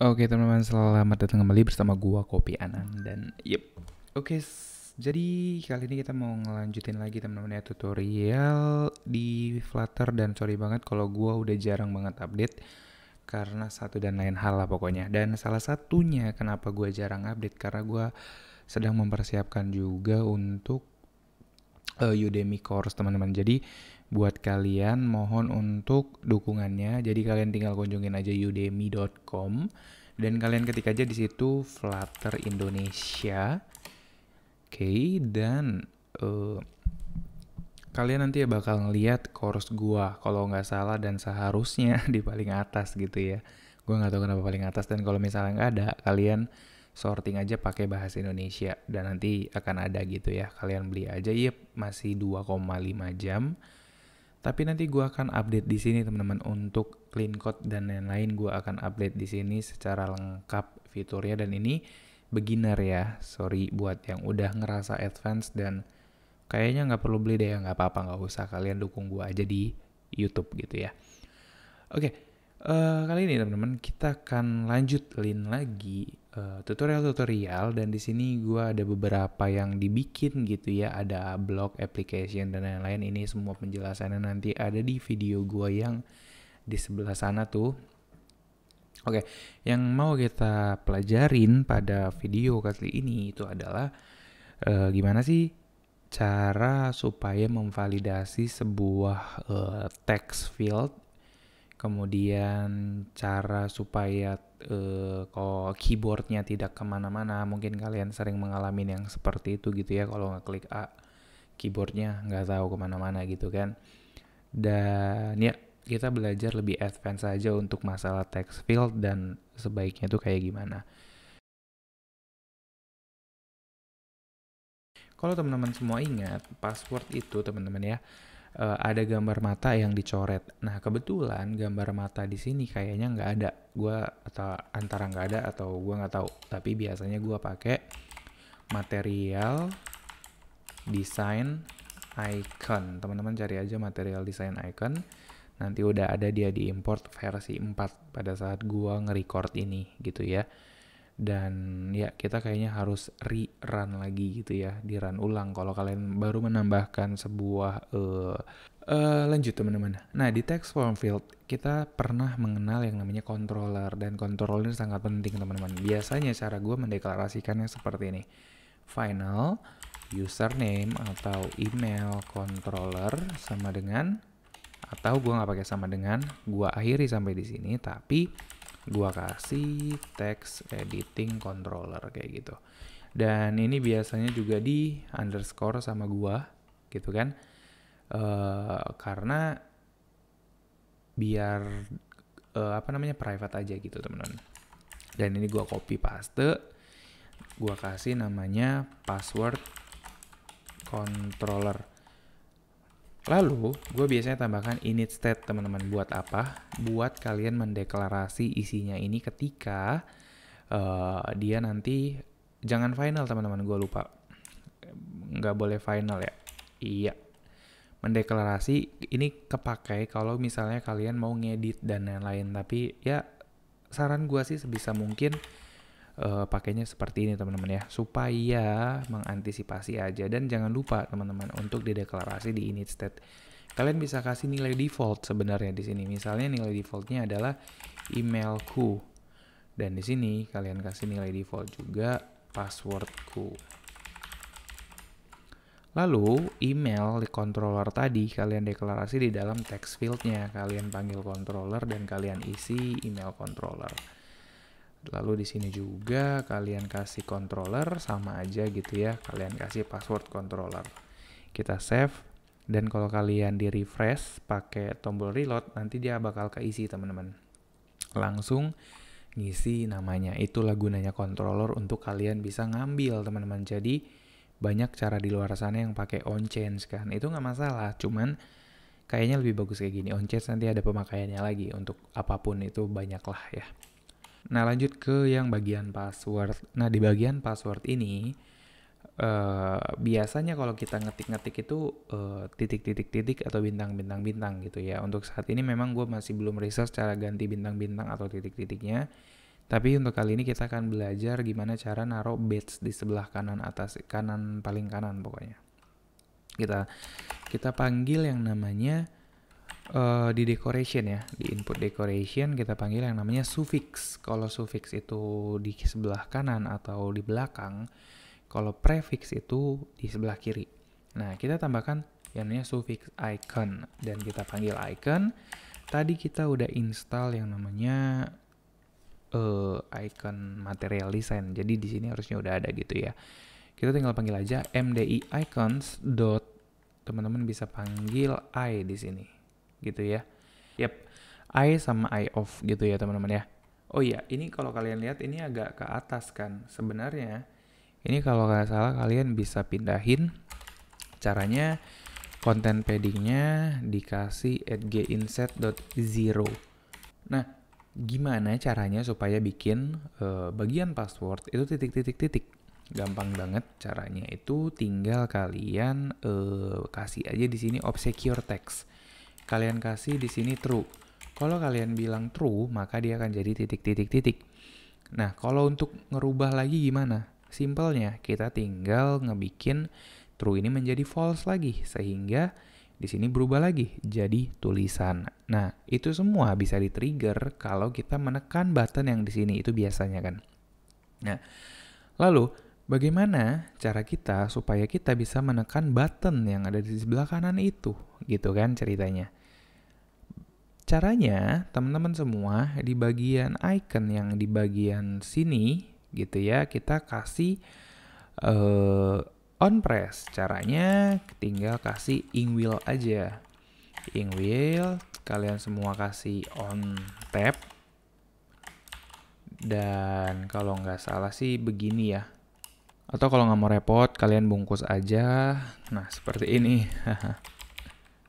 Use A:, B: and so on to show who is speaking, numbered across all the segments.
A: Oke teman-teman, selamat datang kembali bersama gua Kopi Anang dan Oke, jadi kali ini kita mau ngelanjutin lagi teman-teman ya tutorial di Flutter. Dan sorry banget kalau gua udah jarang banget update karena satu dan lain hal lah pokoknya. Dan salah satunya kenapa gua jarang update karena gua sedang mempersiapkan juga untuk Udemy course teman-teman. Jadi buat kalian mohon untuk dukungannya. Jadi kalian tinggal kunjungin aja udemy.com dan kalian ketik aja di situ Flutter Indonesia. Oke, dan kalian nanti bakal ngeliat course gua kalau nggak salah dan seharusnya di paling atas gitu ya. Gua nggak tahu kenapa paling atas, dan kalau misalnya nggak ada, kalian sorting aja pakai bahasa Indonesia dan nanti akan ada gitu ya. Kalian beli aja. Masih 2,5 jam. Tapi nanti gua akan update di sini teman-teman untuk clean code dan lain-lain. Gua akan update di sini secara lengkap fiturnya, dan ini beginner ya. Sorry buat yang udah ngerasa advance dan kayaknya nggak perlu beli deh ya. Nggak apa-apa, nggak usah. Kalian dukung gua aja di YouTube gitu ya. Oke, kali ini teman-teman kita akan lanjutin lagi tutorial-tutorial, dan di sini gue ada beberapa yang dibikin gitu ya, ada blog, application dan lain-lain. Ini semua penjelasannya nanti ada di video gue yang di sebelah sana tuh. Oke, yang mau kita pelajarin pada video kali ini itu adalah gimana sih cara supaya memvalidasi sebuah text field. Kemudian cara supaya kalau keyboardnya tidak kemana-mana. Mungkin kalian sering mengalami yang seperti itu gitu ya, kalau ngeklik A keyboardnya nggak tahu kemana-mana gitu kan. Dan ya, kita belajar lebih advance aja untuk masalah text field dan sebaiknya tuh kayak gimana. Kalau teman-teman semua ingat, password itu teman-teman ya, ada gambar mata yang dicoret. Nah, kebetulan gambar mata di sini kayaknya nggak ada. Gua atau antara nggak ada atau gua nggak tahu. Tapi biasanya gua pakai material design icon. Teman-teman cari aja material design icon. Nanti udah ada dia di import versi 4 pada saat gua nge-record ini gitu ya. Dan ya, kita kayaknya harus rerun lagi gitu ya, di run ulang kalau kalian baru menambahkan sebuah lanjut teman-teman. Nah, di text form field kita pernah mengenal yang namanya controller, dan controller sangat penting teman-teman. Biasanya cara gue mendeklarasikannya seperti ini: final username atau email controller sama dengan, atau gue nggak pakai sama dengan, gue akhiri sampai di sini, tapi gua kasih text editing controller kayak gitu. Dan ini biasanya juga di underscore sama gua gitu kan, karena biar private aja gitu teman-teman. Dan ini gua copy paste, gua kasih namanya password controller. Lalu, gue biasanya tambahkan init state teman-teman. Buat apa? Buat kalian mendeklarasi isinya ini ketika dia nanti, jangan final teman-teman, gue lupa. Nggak boleh final ya. Iya. Mendeklarasi ini kepakai kalau misalnya kalian mau ngedit dan lain-lain. Tapi ya, saran gue sih sebisa mungkin pakainya seperti ini teman-teman ya, supaya mengantisipasi aja. Dan jangan lupa teman-teman untuk dideklarasi di init state. Kalian bisa kasih nilai default sebenarnya di sini. Misalnya nilai defaultnya adalah emailku, dan di sini kalian kasih nilai default juga passwordku. Lalu email di controller tadi kalian deklarasi di dalam text fieldnya. Kalian panggil controller dan kalian isi email controller. Lalu di sini juga kalian kasih controller sama aja gitu ya. Kalian kasih password controller. Kita save, dan kalau kalian di refresh pakai tombol reload, nanti dia bakal keisi teman-teman. Langsung ngisi namanya. Itulah gunanya controller, untuk kalian bisa ngambil teman-teman. Jadi banyak cara di luar sana yang pakai on change kan. Itu nggak masalah, cuman kayaknya lebih bagus kayak gini. On change nanti ada pemakaiannya lagi untuk apapun itu, banyak lah ya. Nah, lanjut ke yang bagian password. Nah, di bagian password ini biasanya kalau kita ngetik-ngetik itu titik-titik-titik atau bintang-bintang-bintang gitu ya. Untuk saat ini memang gue masih belum research cara ganti bintang-bintang atau titik-titiknya. Tapi untuk kali ini kita akan belajar gimana cara naruh badge di sebelah kanan atas, paling kanan pokoknya. Kita panggil yang namanya di decoration ya, di input decoration kita panggil yang namanya suffix. Kalau suffix itu di sebelah kanan atau di belakang, kalau prefix itu di sebelah kiri. Nah, kita tambahkan yang namanya suffix icon dan kita panggil icon. Tadi kita udah install yang namanya icon material design. Jadi di sini harusnya udah ada gitu ya. Kita tinggal panggil aja mdi icons dot, teman-teman bisa panggil I di sini. Gitu ya. Yap, I sama I of gitu ya, teman-teman ya. Oh iya, ini kalau kalian lihat ini agak ke atas kan. Sebenarnya ini kalau nggak salah kalian bisa pindahin. Caranya content paddingnya dikasih @ginset.0. Nah, gimana caranya supaya bikin bagian password itu titik-titik-titik? Gampang banget caranya, itu tinggal kalian kasih aja di sini obscure text. Kalian kasih di sini true. Kalau kalian bilang true, maka dia akan jadi titik-titik-titik. Nah, kalau untuk ngerubah lagi gimana? Simpelnya, kita tinggal ngebikin true ini menjadi false lagi, sehingga di sini berubah lagi jadi tulisan. Nah, itu semua bisa di-trigger kalau kita menekan button yang di sini, itu biasanya kan. Nah, lalu bagaimana cara kita supaya kita bisa menekan button yang ada di sebelah kanan itu, gitu kan ceritanya. Caranya, teman-teman semua, di bagian icon yang di bagian sini gitu ya, kita kasih on press. Caranya tinggal kasih ink wheel aja. Ink wheel, kalian semua kasih on tap. Dan kalau nggak salah sih begini ya. Atau kalau nggak mau repot, kalian bungkus aja. Nah, seperti ini.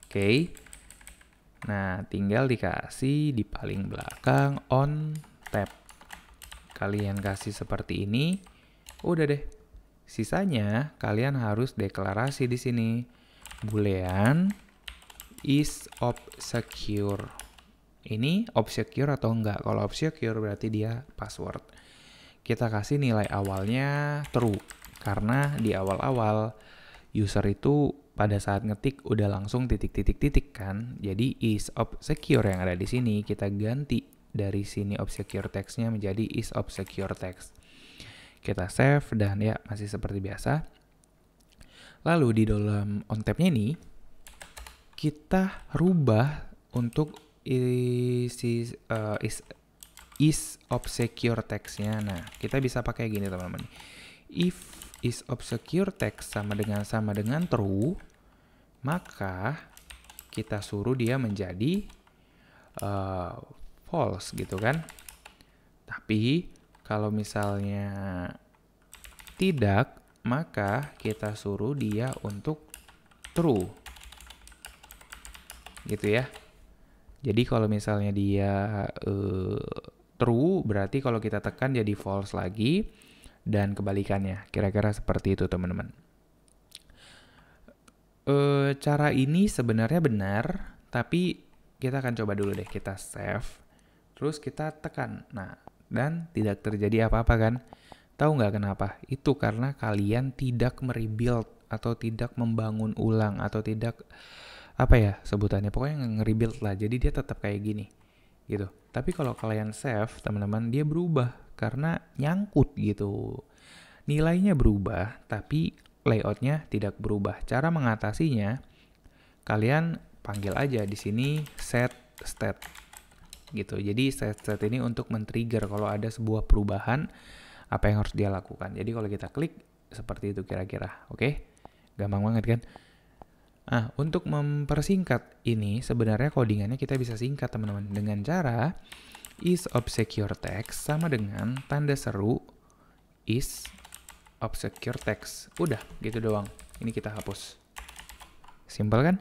A: Oke. Nah, tinggal dikasih di paling belakang on tap. Kalian kasih seperti ini. Udah deh. Sisanya kalian harus deklarasi di sini. Boolean is obscure. Ini obscure atau enggak? Kalau obscure berarti dia password. Kita kasih nilai awalnya true. Karena di awal-awal user itu pada saat ngetik udah langsung titik-titik-titik kan. Jadi is obscure yang ada di sini kita ganti dari sini obscure text-nya menjadi is obscure text. Kita save dan ya masih seperti biasa. Lalu di dalam on tab-nya ini kita rubah untuk is obscure text-nya. Nah, kita bisa pakai gini teman-teman. If is obscure text sama dengan true, maka kita suruh dia menjadi false gitu kan. Tapi kalau misalnya tidak, maka kita suruh dia untuk true. Gitu ya. Jadi kalau misalnya dia true, berarti kalau kita tekan jadi false lagi. Dan kebalikannya. Kira-kira seperti itu teman-teman. Cara ini sebenarnya benar. Tapi kita akan coba dulu deh. Kita save. Terus kita tekan. Nah, dan tidak terjadi apa-apa kan? Tahu nggak kenapa? Itu karena kalian tidak merebuild atau tidak membangun ulang atau tidak apa ya sebutannya, pokoknya nge-rebuild lah. Jadi dia tetap kayak gini gitu. Tapi kalau kalian save, teman-teman, dia berubah karena nyangkut gitu. Nilainya berubah, tapi layoutnya tidak berubah. Cara mengatasinya, kalian panggil aja di sini set state. Gitu. Jadi set ini untuk men-trigger kalau ada sebuah perubahan apa yang harus dia lakukan. Jadi kalau kita klik seperti itu kira-kira. Oke? Gampang banget kan? Nah, untuk mempersingkat ini sebenarnya codingannya kita bisa singkat teman-teman dengan cara is obscure text sama dengan tanda seru is obscure text. Udah gitu doang. Ini kita hapus. Simpel kan?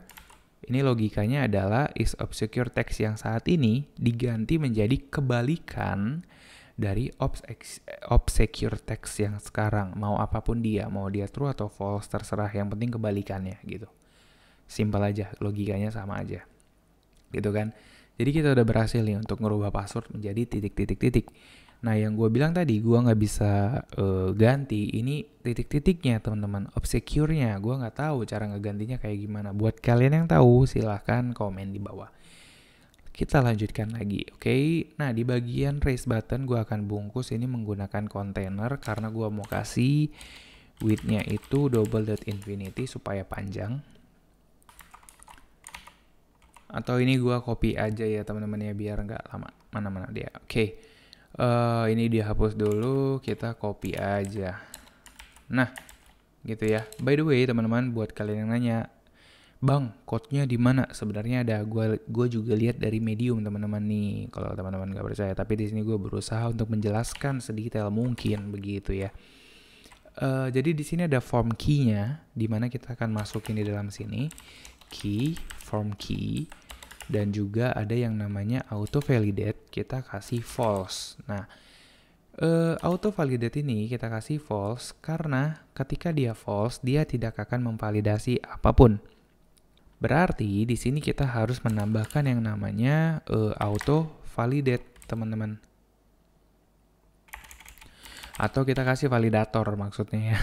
A: Ini logikanya adalah is obscure text yang saat ini diganti menjadi kebalikan dari obscure text yang sekarang. Mau apapun dia, mau dia true atau false, terserah. Yang penting kebalikannya gitu. Simpel aja, logikanya sama aja. Gitu kan? Jadi kita udah berhasil nih untuk ngerubah password menjadi titik-titik-titik. Nah, yang gue bilang tadi, gue nggak bisa ganti. Ini titik-titiknya, teman-teman. Obscure-nya, gue nggak tahu cara ngegantinya kayak gimana. Buat kalian yang tahu, silahkan komen di bawah. Kita lanjutkan lagi, oke? Nah, di bagian raise button, gue akan bungkus ini menggunakan kontainer karena gue mau kasih width-nya itu double.infinity supaya panjang. Atau ini gue copy aja ya, teman-teman ya, biar nggak lama. Mana-mana dia, oke. Ini dihapus dulu, kita copy aja. Nah, gitu ya. By the way, teman-teman, buat kalian yang nanya, Bang, code-nya di mana? Sebenarnya ada. Gue juga lihat dari Medium, teman-teman nih. Kalau teman-teman nggak percaya, tapi di sini gue berusaha untuk menjelaskan sedetail mungkin begitu ya. Jadi di sini ada form key-nya, di mana kita akan masukin di dalam sini key, form key. Dan juga ada yang namanya auto validate, kita kasih false. Nah, auto validate ini kita kasih false karena ketika dia false, dia tidak akan memvalidasi apapun. Berarti di sini kita harus menambahkan yang namanya auto validate, teman-teman. Atau kita kasih validator maksudnya ya.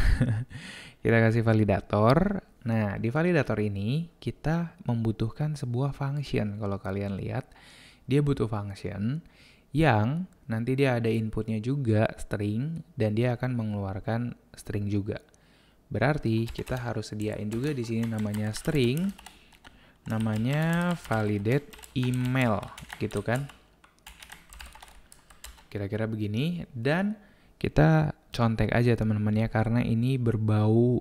A: Kita kasih validator. Nah, di validator ini kita membutuhkan sebuah function. Kalau kalian lihat, dia butuh function yang nanti dia ada inputnya juga string dan dia akan mengeluarkan string juga. Berarti kita harus sediain juga di sini namanya string, namanya validate email gitu kan. Kira-kira begini, dan kita contek aja teman-teman ya, karena ini berbau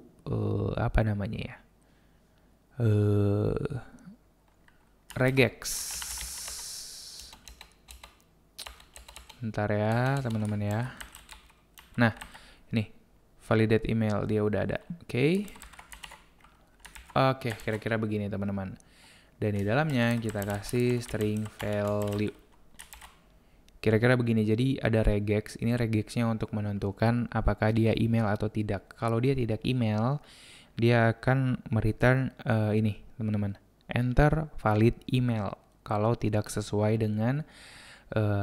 A: apa namanya ya, regex. Bentar ya teman-teman ya. Nah, ini validate email dia udah ada. Oke, kira-kira begini teman-teman. Dan di dalamnya kita kasih string value. Kira-kira begini, jadi ada regex. Ini regexnya untuk menentukan apakah dia email atau tidak. Kalau dia tidak email, dia akan mereturn ini, teman-teman. Enter valid email. Kalau tidak sesuai dengan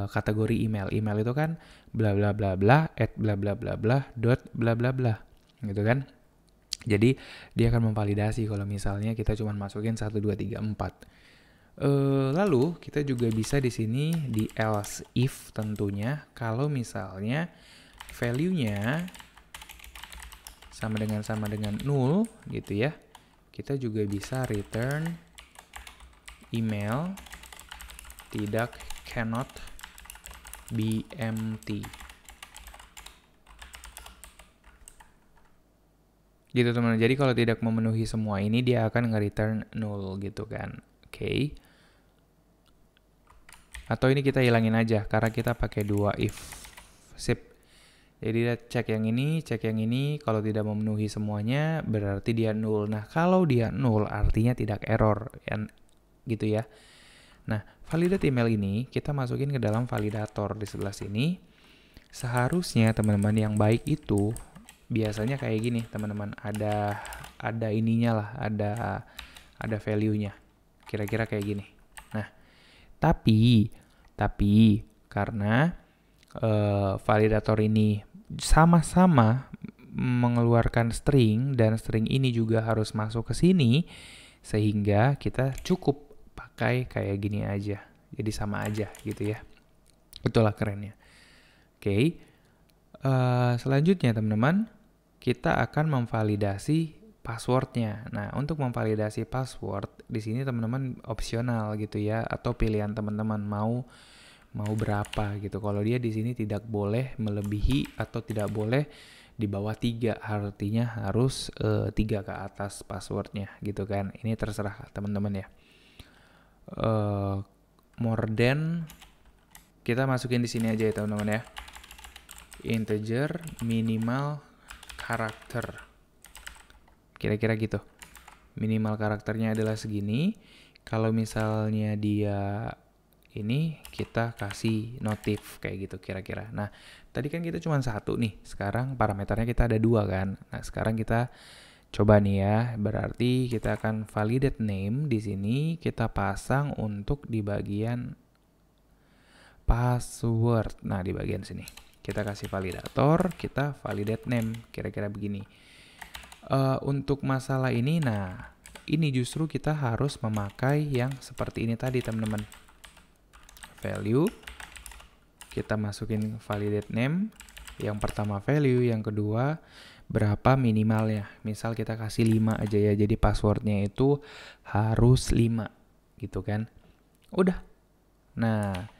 A: kategori email. Email itu kan bla bla bla bla at bla bla bla bla dot bla bla bla, gitu kan. Jadi dia akan memvalidasi kalau misalnya kita cuma masukin 1 2 3 4. Lalu kita juga bisa di sini di else if tentunya kalau misalnya value-nya sama dengan null gitu ya. Kita juga bisa return email tidak cannot be empty. Gitu teman-teman. Jadi kalau tidak memenuhi semua ini dia akan nge-return null gitu kan. Oke. Atau ini kita hilangin aja karena kita pakai 2 if. Sip. Jadi dia cek yang ini, kalau tidak memenuhi semuanya berarti dia null. Nah, kalau dia null artinya tidak error gitu ya. Nah, validate email ini kita masukin ke dalam validator di sebelah sini. Seharusnya teman-teman yang baik itu biasanya kayak gini, teman-teman. Ada ininya lah, ada value-nya. Kira-kira kayak gini. Nah, tapi karena validator ini sama-sama mengeluarkan string dan string ini juga harus masuk ke sini, sehingga kita cukup pakai kayak gini aja. Jadi sama aja gitu ya. Itulah kerennya. Oke. Selanjutnya teman-teman, kita akan memvalidasi passwordnya. Nah, untuk memvalidasi password di sini teman-teman opsional gitu ya, atau pilihan teman-teman mau berapa gitu. Kalau dia di sini tidak boleh melebihi atau tidak boleh di bawah 3, artinya harus 3 ke atas passwordnya gitu kan. Ini terserah teman-teman ya. More than kita masukin di sini aja ya teman-teman ya. Integer minimal karakter. Kira-kira gitu. Minimal karakternya adalah segini. Kalau misalnya dia ini kita kasih notif kayak gitu kira-kira. Nah, tadi kan kita cuma 1 nih. Sekarang parameternya kita ada 2 kan. Nah, sekarang kita coba nih ya. Berarti kita akan validate name di sini kita pasang untuk di bagian password. Nah, di bagian sini kita kasih validator, kita validate name, kira-kira begini. Untuk masalah ini, nah ini justru kita harus memakai yang seperti ini tadi teman-teman. Value, kita masukin validate name, yang pertama value, yang kedua berapa minimalnya. Misal kita kasih 5 aja ya, jadi passwordnya itu harus 5 gitu kan. Udah. Nah,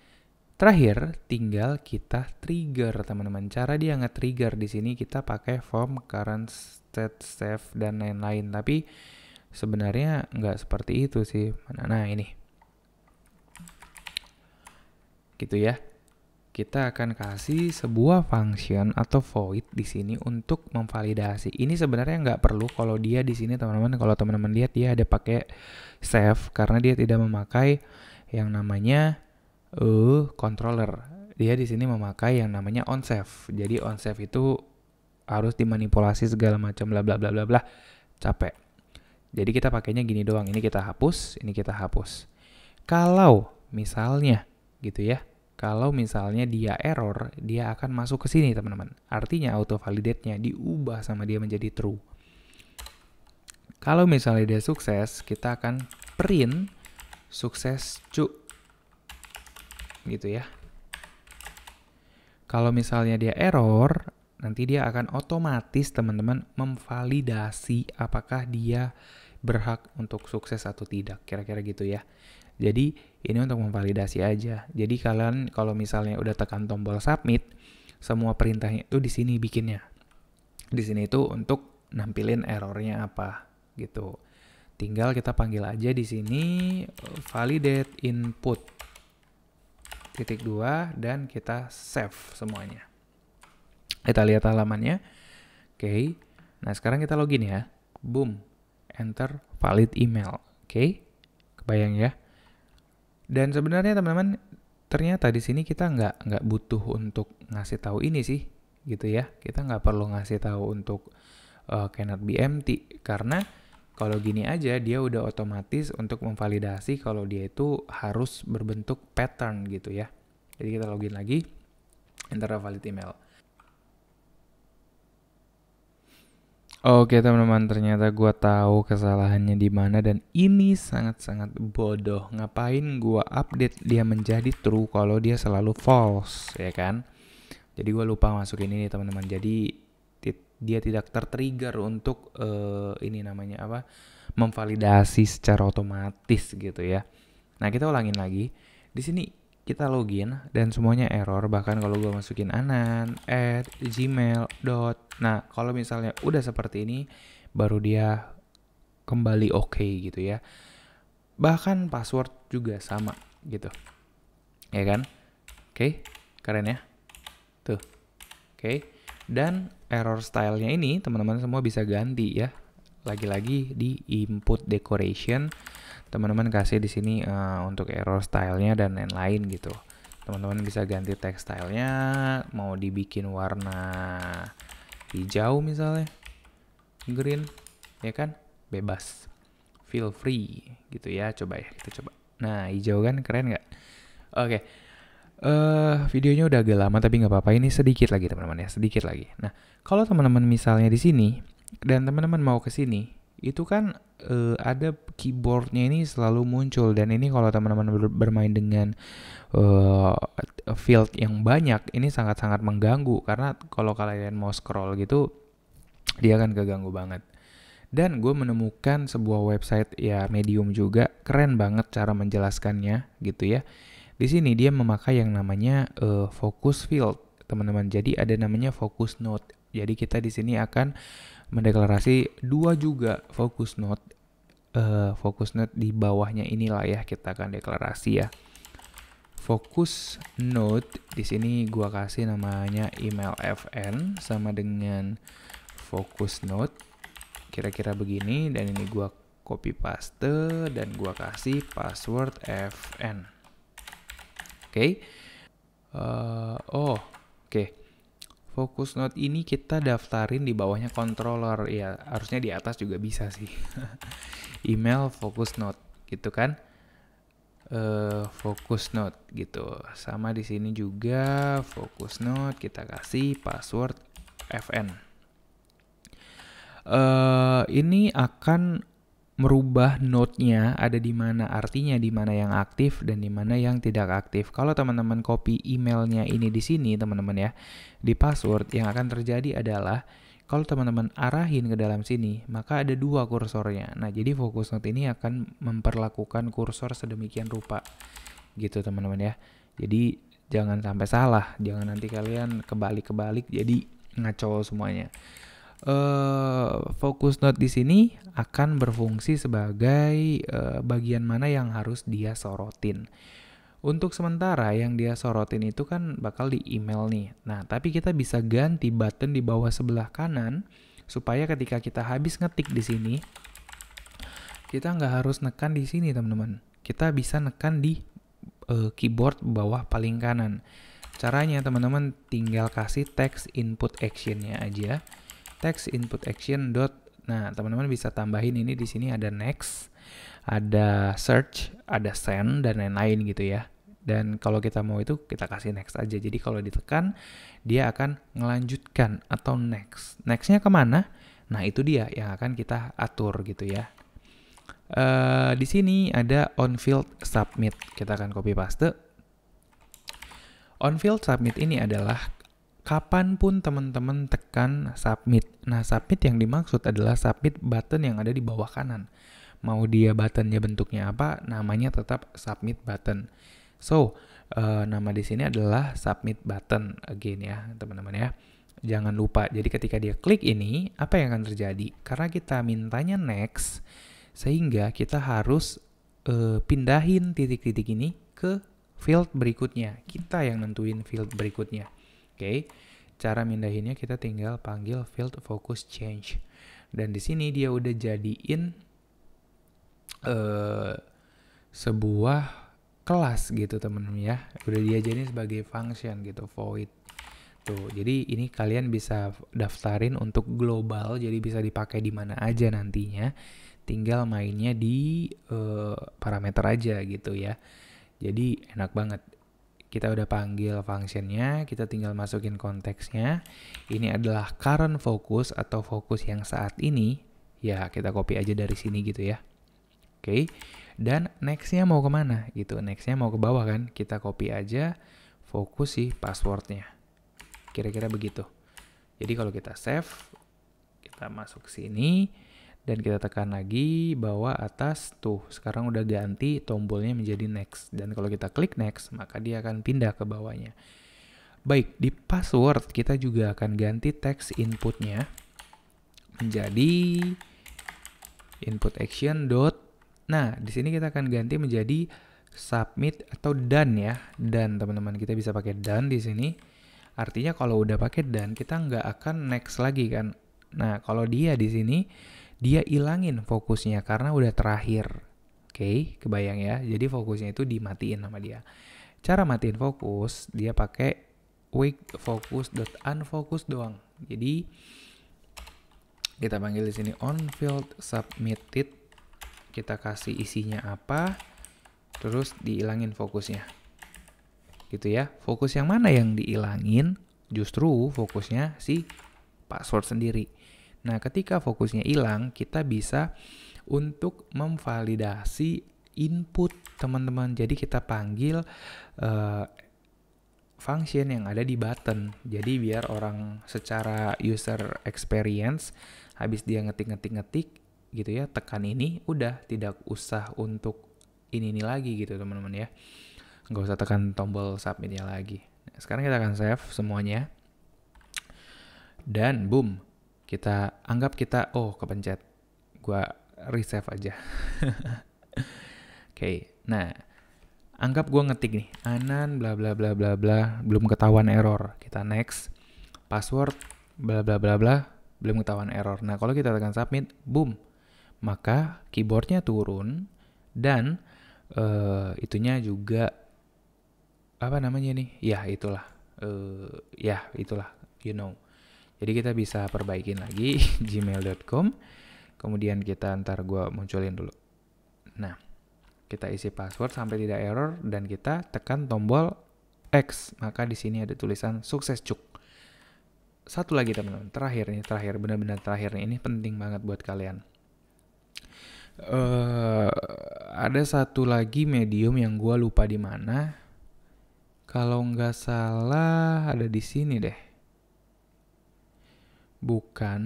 A: terakhir tinggal kita trigger teman-teman. Cara dia nge-trigger di sini kita pakai form, current state, save dan lain-lain. Tapi sebenarnya nggak seperti itu sih. Nah ini, gitu ya. Kita akan kasih sebuah function atau void di sini untuk memvalidasi. Ini sebenarnya nggak perlu kalau dia di sini teman-teman. Kalau teman-teman lihat dia ada pakai save karena dia tidak memakai yang namanya controller. Dia di sini memakai yang namanya onSave. Jadi onSave itu harus dimanipulasi segala macam bla bla bla bla bla. Capek. Jadi kita pakainya gini doang. Ini kita hapus, ini kita hapus. Kalau misalnya gitu ya. Kalau misalnya dia error, dia akan masuk ke sini teman-teman. Artinya auto validate-nya diubah sama dia menjadi true. Kalau misalnya dia sukses, kita akan print sukses cu. Gitu ya. Kalau misalnya dia error, nanti dia akan otomatis teman-teman memvalidasi apakah dia berhak untuk sukses atau tidak. Kira-kira gitu ya. Jadi ini untuk memvalidasi aja. Jadi kalian kalau misalnya udah tekan tombol submit, semua perintahnya itu di sini bikinnya. Di sini itu untuk nampilin errornya apa gitu. Tinggal kita panggil aja di sini validate input titik 2 dan kita save semuanya. Kita lihat halamannya. Oke. Nah, sekarang kita login ya. Boom. Enter valid email. Oke. Kebayang ya? Dan sebenarnya teman-teman, ternyata di sini kita nggak butuh untuk ngasih tahu ini sih, gitu ya. Kita nggak perlu ngasih tahu untuk cannot be empty karena kalau gini aja dia udah otomatis untuk memvalidasi kalau dia itu harus berbentuk pattern gitu ya. Jadi kita login lagi, enter valid email. Oke teman-teman, ternyata gue tahu kesalahannya di mana dan ini sangat-sangat bodoh. Ngapain gue update dia menjadi true kalau dia selalu false, ya kan? Jadi gue lupa masukin ini teman-teman. Jadi dia tidak tertrigger untuk ini namanya apa? Memvalidasi secara otomatis gitu ya. Nah kita ulangin lagi. Di sini kita login dan semuanya error, bahkan kalau gue masukin anan, add, gmail, dot. Nah, kalau misalnya udah seperti ini, baru dia kembali oke gitu ya. Bahkan password juga sama gitu. Ya kan? Oke, keren ya? Tuh. Oke. Dan error stylenya ini teman-teman semua bisa ganti ya. Lagi-lagi di input decoration. Teman-teman kasih di sini untuk error stylenya dan lain-lain gitu. Teman-teman bisa ganti text stylenya, mau dibikin warna hijau misalnya, green, ya kan? Bebas, feel free gitu ya. Coba ya, kita coba. Nah, hijau kan keren nggak? Oke. Videonya udah agak lama tapi nggak apa-apa. Ini sedikit lagi teman-teman ya, sedikit lagi. Nah, kalau teman-teman misalnya di sini dan teman-teman mau ke sini, itu kan ada keyboardnya ini selalu muncul dan ini kalau teman-teman bermain dengan field yang banyak ini sangat-sangat mengganggu karena kalau kalian mau scroll gitu dia akan keganggu banget. Dan gue menemukan sebuah website ya Medium juga keren banget cara menjelaskannya gitu ya. Di sini dia memakai yang namanya focus field teman-teman. Jadi ada namanya focus node. Jadi kita di sini akan mendeklarasi dua juga focus node. Focus node di bawahnya inilah ya kita akan deklarasi ya. Focus node di sini gua kasih namanya email fn sama dengan focus node. Kira-kira begini dan ini gua copy paste dan gua kasih password fn. Oke. Oke. Focus node ini kita daftarin di bawahnya controller ya, harusnya di atas juga bisa sih. Email focus node gitu kan. focus note gitu. Sama di sini juga focus note kita kasih password FN. Ini akan merubah note-nya ada di mana, artinya di mana yang aktif dan di mana yang tidak aktif. Kalau teman-teman copy emailnya ini di sini teman-teman ya, di password, yang akan terjadi adalah kalau teman-teman arahin ke dalam sini, maka ada 2 kursornya. Nah, jadi focus note ini akan memperlakukan kursor sedemikian rupa gitu teman-teman ya. Jadi jangan sampai salah, jangan nanti kalian kebalik-kebalik jadi ngaco semuanya. Focus note di sini akan berfungsi sebagai bagian mana yang harus dia sorotin. Untuk sementara yang dia sorotin itu kan bakal di email nih. Nah, tapi kita bisa ganti button di bawah sebelah kanan supaya ketika kita habis ngetik di sini, kita nggak harus nekan di sini teman-teman. Kita bisa nekan di keyboard bawah paling kanan. Caranya teman-teman tinggal kasih text input actionnya aja. Text input action dot. Nah, teman-teman bisa tambahin ini di sini ada next, ada search, ada send dan lain-lain gitu ya. Dan kalau kita mau itu kita kasih next aja. Jadi kalau ditekan dia akan melanjutkan atau next. Nextnya kemana? Nah itu dia yang akan kita atur gitu ya. Di sini ada on field submit. Kita akan copy paste. On field submit ini adalah kapanpun teman-teman tekan submit. Nah, submit yang dimaksud adalah submit button yang ada di bawah kanan. Mau dia buttonnya bentuknya apa, namanya tetap submit button. So, nama di sini adalah submit button again ya, teman-teman ya. Jangan lupa. Jadi ketika dia klik ini, apa yang akan terjadi? Karena kita mintanya next, sehingga kita harus pindahin titik-titik ini ke field berikutnya. Kita yang nentuin field berikutnya. Oke, cara mindahinnya kita tinggal panggil field focus change. Dan di sini dia udah jadiin sebuah kelas gitu teman-teman ya. Udah dia jadiin sebagai function gitu, void. Tuh, jadi ini kalian bisa daftarin untuk global, jadi bisa dipakai di mana aja nantinya. Tinggal mainnya di parameter aja gitu ya. Jadi enak banget. Kita udah panggil functionnya, kita tinggal masukin konteksnya. Ini adalah current focus atau fokus yang saat ini. Ya, kita copy aja dari sini gitu ya. Oke, dan nextnya mau kemana gitu. Nextnya mau ke bawah kan, kita copy aja fokus sih passwordnya. Kira-kira begitu. Jadi kalau kita save, kita masuk sini. Dan kita tekan lagi bawah atas, tuh sekarang udah ganti tombolnya menjadi next. Dan kalau kita klik next, maka dia akan pindah ke bawahnya. Baik, di password kita juga akan ganti text inputnya menjadi input action dot. Nah, di sini kita akan ganti menjadi submit atau done ya. Dan teman-teman kita bisa pakai done di sini. Artinya kalau udah pakai done, kita nggak akan next lagi kan. Nah, kalau dia di sini dia ilangin fokusnya karena udah terakhir. Oke, kebayang ya. Jadi fokusnya itu dimatiin sama dia. Cara matiin fokus, dia pakai wake focus.unfocus doang. Jadi kita panggil di sini on field submitted. Kita kasih isinya apa, terus diilangin fokusnya. Gitu ya. Fokus yang mana yang diilangin? Justru fokusnya si password sendiri. Nah, ketika fokusnya hilang, kita bisa untuk memvalidasi input teman-teman. Jadi kita panggil function yang ada di button. Jadi biar orang secara user experience, habis dia ngetik gitu ya, tekan ini, udah tidak usah untuk ini lagi gitu teman-teman ya. Nggak usah tekan tombol submitnya lagi. Nah, sekarang kita akan save semuanya. Dan boom. Kita anggap kepencet. Gua resave aja. Oke, nah anggap gua ngetik nih Anan bla bla bla bla bla, belum ketahuan error. Kita next, password bla bla bla bla, belum ketahuan error. Nah kalau kita tekan submit, boom, maka keyboardnya turun dan itunya juga apa namanya nih? Ya itulah, you know. Jadi kita bisa perbaikin lagi gmail.com. Kemudian kita ntar gue munculin dulu. Nah, Kita isi password sampai tidak error dan kita tekan tombol X. Maka di sini ada tulisan sukses cuk. Satu lagi teman-teman, terakhir, benar-benar terakhir nih. Ini penting banget buat kalian. Ada satu lagi medium yang gue lupa di mana. Kalau nggak salah ada di sini deh. Bukan.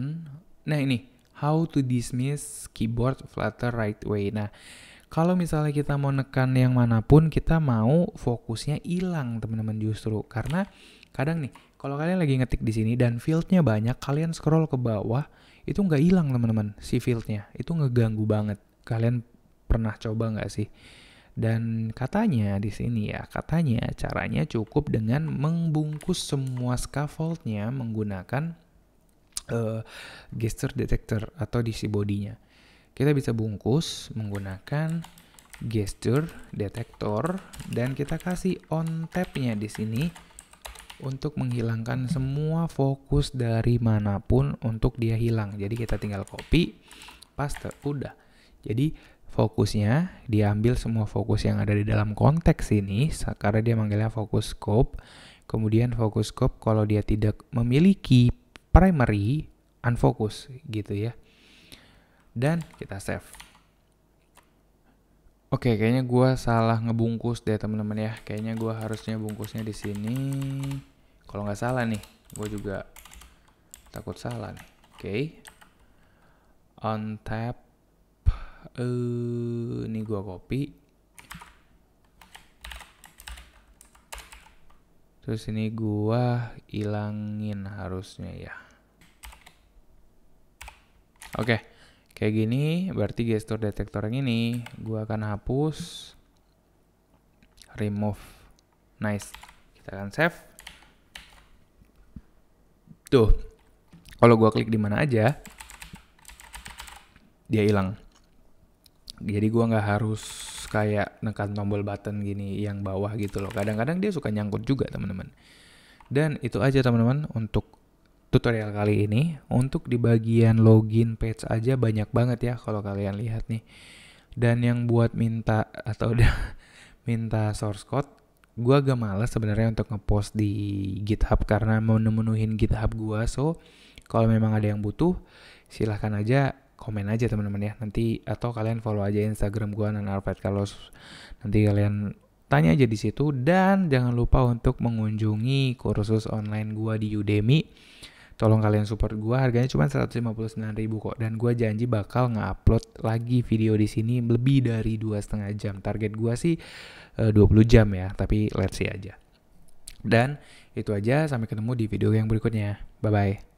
A: Nah ini, how to dismiss keyboard flutter right way. Nah, kalau misalnya kita mau nekan yang manapun, kita mau fokusnya hilang teman-teman justru. Karena kadang nih, kalau kalian lagi ngetik di sini dan fieldnya banyak, kalian scroll ke bawah, itu nggak hilang teman-teman si fieldnya. Itu ngeganggu banget. Kalian pernah coba nggak sih? Dan katanya di sini ya, caranya cukup dengan membungkus semua scaffoldnya menggunakan gesture detector atau DC bodinya. Kita bisa bungkus menggunakan gesture detector dan kita kasih on tap-nya di sini untuk menghilangkan semua fokus dari manapun untuk dia hilang. Jadi kita tinggal copy, paste, udah. Jadi fokusnya diambil semua fokus yang ada di dalam konteks ini karena dia manggilnya focus scope. Kemudian focus scope kalau dia tidak memiliki primary unfocus gitu ya. Dan kita save. Oke, kayaknya gue salah ngebungkus deh teman-teman ya. Kayaknya gue harusnya bungkusnya di sini. Kalau nggak salah nih, gue juga takut salah nih. Oke. On tap. Ini gue copy. Terus ini gue ilangin harusnya ya. Oke, kayak gini berarti gesture detektor yang ini gue akan hapus, remove, nice. Kita akan save. Tuh, kalau gue klik di mana aja, dia hilang. Jadi gue nggak harus kayak nekan tombol button gini yang bawah gitu loh. Kadang-kadang dia suka nyangkut juga teman-teman. Dan itu aja teman-teman untuk tutorial kali ini. Untuk di bagian login page aja banyak banget ya kalau kalian lihat nih. Dan yang buat minta atau udah minta source code, gue agak males sebenarnya untuk ngepost di GitHub karena mau menuhin GitHub gue. So kalau memang ada yang butuh, silahkan aja komen aja teman-teman ya. Nanti atau kalian follow aja Instagram gue @nanarfetcarlos. Nanti kalian tanya aja di situ. Dan jangan lupa untuk mengunjungi kursus online gue di Udemy. Tolong kalian support gue, harganya cuma 159.000 kok. Dan gue janji bakal nge-upload lagi video di sini lebih dari 2,5 jam. Target gue sih 20 jam ya, tapi let's see aja. Dan itu aja, sampai ketemu di video yang berikutnya. Bye-bye.